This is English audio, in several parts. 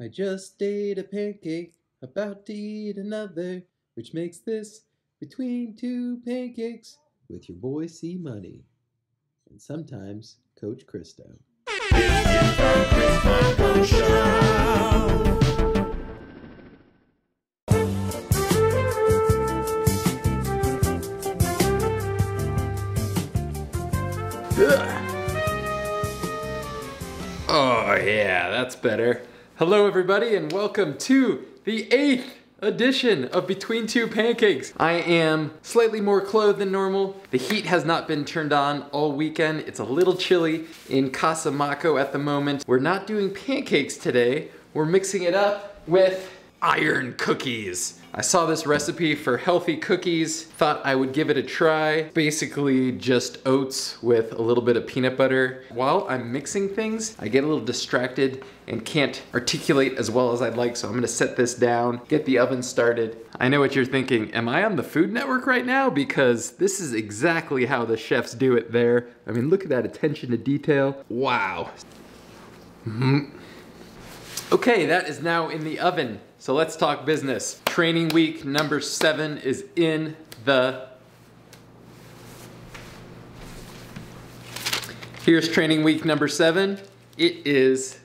I just ate a pancake, about to eat another, which makes this Between Two Pancakes with your boy C Money. And sometimes Coach Christo. This is the Mocko Show. Oh yeah, that's better. Hello everybody and welcome to the 8th edition of Between Two Pancakes. I am slightly more clothed than normal. The heat has not been turned on all weekend. It's a little chilly in Casa Mocko at the moment. We're not doing pancakes today. We're mixing it up with iron cookies. I saw this recipe for healthy cookies, thought I would give it a try. Basically just oats with a little bit of peanut butter. While I'm mixing things, I get a little distracted and can't articulate as well as I'd like, so I'm gonna set this down, get the oven started. I know what you're thinking, am I on the Food Network right now? Because this is exactly how the chefs do it there. I mean, look at that attention to detail. Wow. Okay, that is now in the oven. So let's talk business. Training week number 7 is in the... Here's training week number 7. It is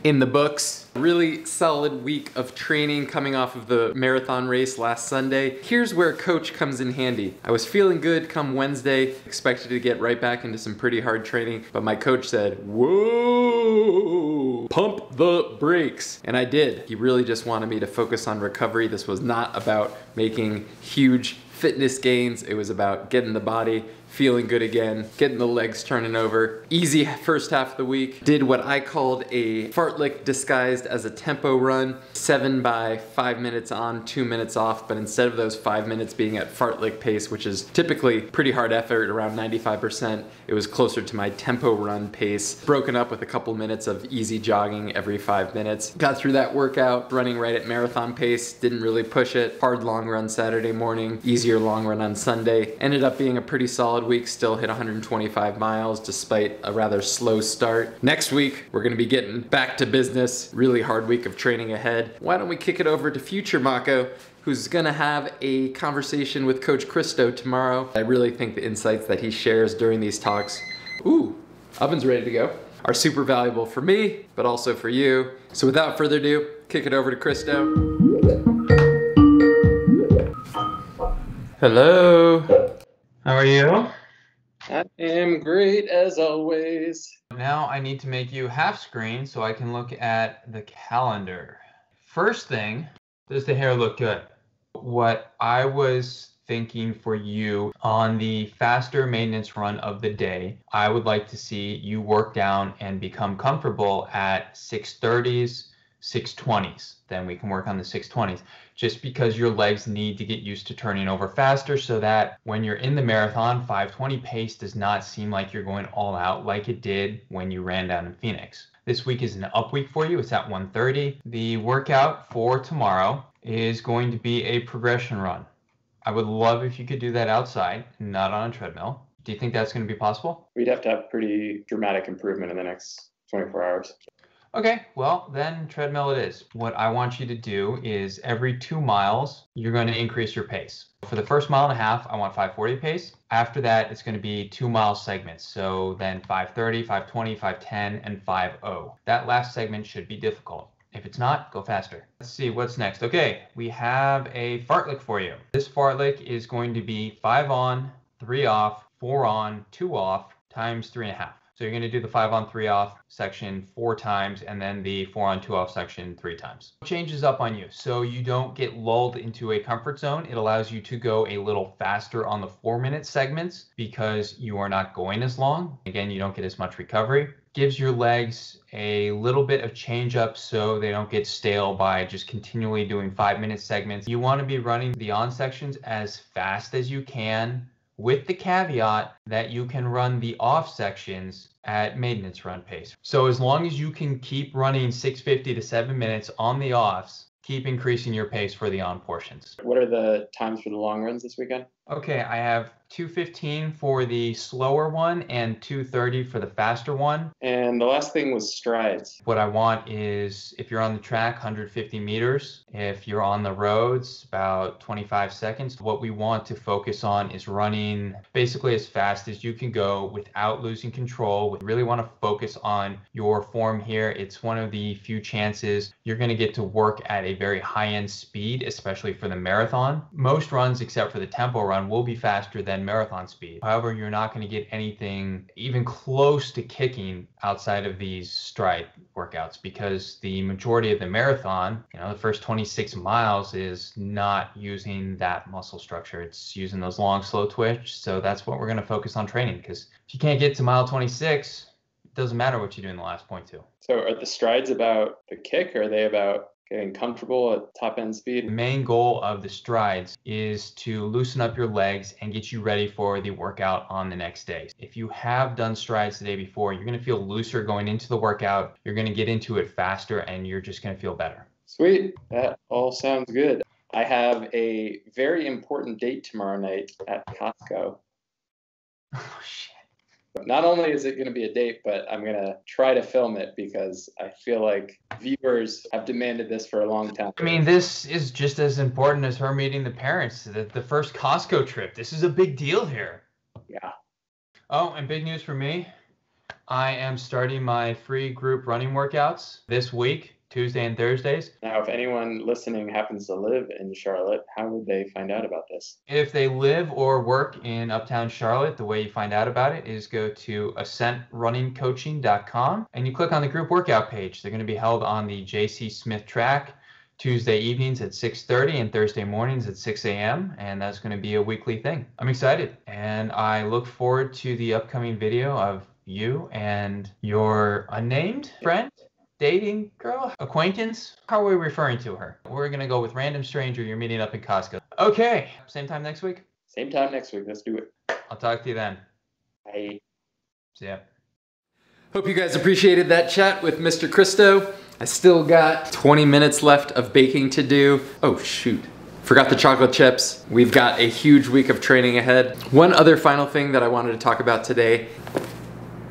in the books. Really solid week of training coming off of the marathon race last Sunday. Here's where coach comes in handy. I was feeling good come Wednesday, expected to get right back into some pretty hard training, but my coach said, whoa, pump the brakes. And I did. He really just wanted me to focus on recovery. This was not about making huge fitness gains. It was about getting the body feeling good again, getting the legs turning over. Easy first half of the week. Did what I called a fartlek disguised as a tempo run. 7 by 5 minutes on, 2 minutes off, but instead of those 5 minutes being at fartlek pace, which is typically pretty hard effort, around 95%, it was closer to my tempo run pace, broken up with a couple minutes of easy jogging every 5 minutes. Got through that workout, running right at marathon pace, didn't really push it. Hard long run Saturday morning, easier long run on Sunday. Ended up being a pretty solid week, still hit 125 miles despite a rather slow start. Next week, we're gonna be getting back to business. Really hard week of training ahead. Why don't we kick it over to future Mocko, who's gonna have a conversation with Coach Christo tomorrow. I really think the insights that he shares during these talks, ooh, oven's ready to go, are super valuable for me, but also for you. So without further ado, kick it over to Christo. Hello. How are you? I am great as always. Now I need to make you half screen so I can look at the calendar. First thing, does the hair look good? What I was thinking for you on the faster maintenance run of the day, I would like to see you work down and become comfortable at 6:30s, 6:20s. Then we can work on the 6:20s. Just because your legs need to get used to turning over faster so that when you're in the marathon, 5:20 pace does not seem like you're going all out like it did when you ran down in Phoenix. This week is an up week for you. It's at 1:30. The workout for tomorrow is going to be a progression run. I would love if you could do that outside, not on a treadmill. Do you think that's going to be possible? We'd have to have pretty dramatic improvement in the next 24 hours. Okay, well then treadmill it is. What I want you to do is every 2 miles, you're going to increase your pace. For the first mile and a half, I want 5:40 pace. After that, it's going to be 2 mile segments. So then 5:30, 5:20, 5:10, and 5:0. That last segment should be difficult. If it's not, go faster. Let's see what's next. Okay, we have a fartlek for you. This fartlek is going to be 5 on, 3 off, 4 on, 2 off, times 3.5. So you're going to do the 5 on 3 off section 4 times and then the 4 on 2 off section 3 times. It changes up on you so you don't get lulled into a comfort zone. It allows you to go a little faster on the 4-minute segments because you are not going as long. Again, you don't get as much recovery. Gives your legs a little bit of change up so they don't get stale by just continually doing 5-minute segments. You want to be running the on sections as fast as you can, with the caveat that you can run the off sections at maintenance run pace. So as long as you can keep running 6:50 to 7 minutes on the offs, keep increasing your pace for the on portions. What are the times for the long runs this weekend? Okay, I have 2:15 for the slower one and 2:30 for the faster one. And the last thing was strides. What I want is, if you're on the track, 150 meters. If you're on the roads, about 25 seconds. What we want to focus on is running basically as fast as you can go without losing control. We really want to focus on your form here. It's one of the few chances you're going to get to work at a very high-end speed, especially for the marathon. Most runs, except for the tempo run, will be faster than marathon speed. However, you're not going to get anything even close to kicking outside of these stride workouts, because the majority of the marathon, the first 26 miles is not using that muscle structure. It's using those long, slow twitch. So that's what we're going to focus on training, because if you can't get to mile 26, it doesn't matter what you do in the last 0.2. So are the strides about the kick, or are they about getting comfortable at top end The speed? main goal of the strides is to loosen up your legs and get you ready for the workout on the next day. If you have done strides the day before, you're going to feel looser going into the workout. You're going to get into it faster, and you're just going to feel better. Sweet. That all sounds good. I have a very important date tomorrow night at Costco. Oh, shit. Not only is it going to be a date, but I'm going to try to film it because I feel like viewers have demanded this for a long time. I mean, this is just as important as her meeting the parents, the first Costco trip. This is a big deal here. Yeah. Oh, and big news for me. I am starting my free group running workouts this week, Tuesday and Thursdays. Now, if anyone listening happens to live in Charlotte, how would they find out about this? If they live or work in Uptown Charlotte, the way you find out about it is go to ascentrunningcoaching.com and you click on the group workout page. They're going to be held on the J.C. Smith track Tuesday evenings at 6:30 and Thursday mornings at 6 a.m. And that's going to be a weekly thing. I'm excited, and I look forward to the upcoming video of you and your unnamed friend. Dating girl? Acquaintance? How are we referring to her? We're going to go with random stranger you're meeting up in Costco. Okay. Same time next week? Same time next week. Let's do it. I'll talk to you then. Bye. See ya. Hope you guys appreciated that chat with Mr. Christo. I still got 20 minutes left of baking to do. Oh shoot. Forgot the chocolate chips. We've got a huge week of training ahead. One other final thing that I wanted to talk about today.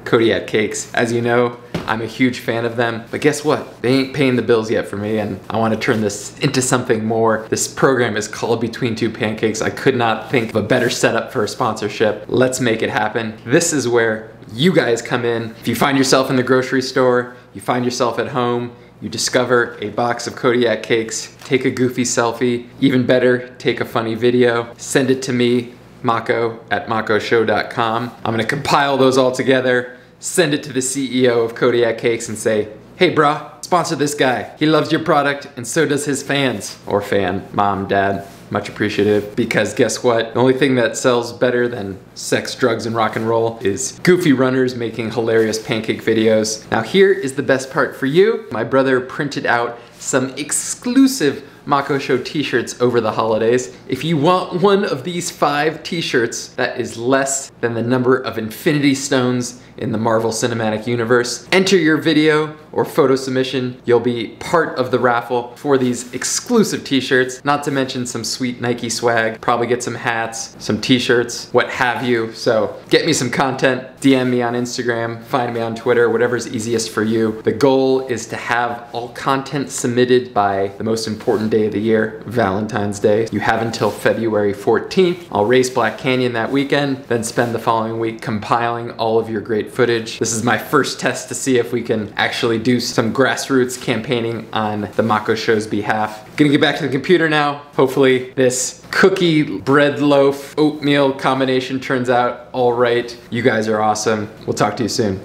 Kodiak cakes. As you know, I'm a huge fan of them, but guess what? They ain't paying the bills yet for me, and I want to turn this into something more. This program is called Between Two Pancakes. I could not think of a better setup for a sponsorship. Let's make it happen. This is where you guys come in. If you find yourself in the grocery store, you find yourself at home, you discover a box of Kodiak cakes, take a goofy selfie, even better, take a funny video, send it to me, Mocko at mockoshow.com. I'm gonna compile those all together, send it to the CEO of Kodiak Cakes and say, hey brah, sponsor this guy. He loves your product and so does his fans. Or fan, mom, dad, much appreciative. Because guess what? The only thing that sells better than sex, drugs, and rock and roll is goofy runners making hilarious pancake videos. Now here is the best part for you. My brother printed out some exclusive Mocko Show t-shirts over the holidays. If you want one of these 5 t-shirts, that is less than the number of Infinity Stones in the Marvel Cinematic Universe. Enter your video or photo submission. You'll be part of the raffle for these exclusive t-shirts, not to mention some sweet Nike swag, probably get some hats, some t-shirts, what have you. So get me some content, DM me on Instagram, find me on Twitter, whatever's easiest for you. The goal is to have all content submitted by the most important day of the year, Valentine's Day. You have until February 14th. I'll race Black Canyon that weekend, then spend the following week compiling all of your great footage. This is my first test to see if we can actually do some grassroots campaigning on the Mocko Show's behalf. Gonna get back to the computer now. Hopefully this cookie, bread loaf, oatmeal combination turns out all right. You guys are awesome. We'll talk to you soon.